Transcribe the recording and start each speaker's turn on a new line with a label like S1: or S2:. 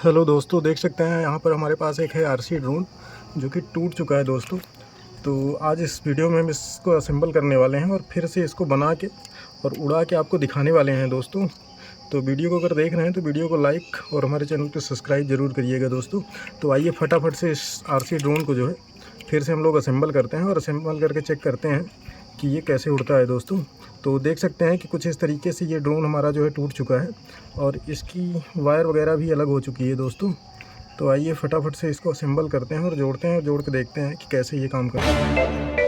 S1: Hello दोस्तों, देख सकते हैं यहाँ पर हमारे पास एक है आरसी ड्रोन जो कि टूट चुका है दोस्तों। तो आज इस वीडियो में हम इसको असेंबल करने वाले हैं और फिर से इसको बना के और उड़ा के आपको दिखाने वाले हैं दोस्तों। तो वीडियो को अगर देख रहे हैं तो वीडियो को लाइक और हमारे चैनल को सब्सक्राइब ज़रूर करिएगा दोस्तों। तो आइए फटाफट से इस आरसी ड्रोन को जो है फिर से हम लोग असेंबल करते हैं और असेंबल करके चेक करते हैं कि ये कैसे उड़ता है दोस्तों। तो देख सकते हैं कि कुछ इस तरीके से ये ड्रोन हमारा जो है टूट चुका है और इसकी वायर वगैरह भी अलग हो चुकी है दोस्तों। तो आइए फटाफट से इसको असेंबल करते हैं और जोड़ते हैं और जोड़ के देखते हैं कि कैसे ये काम करता है।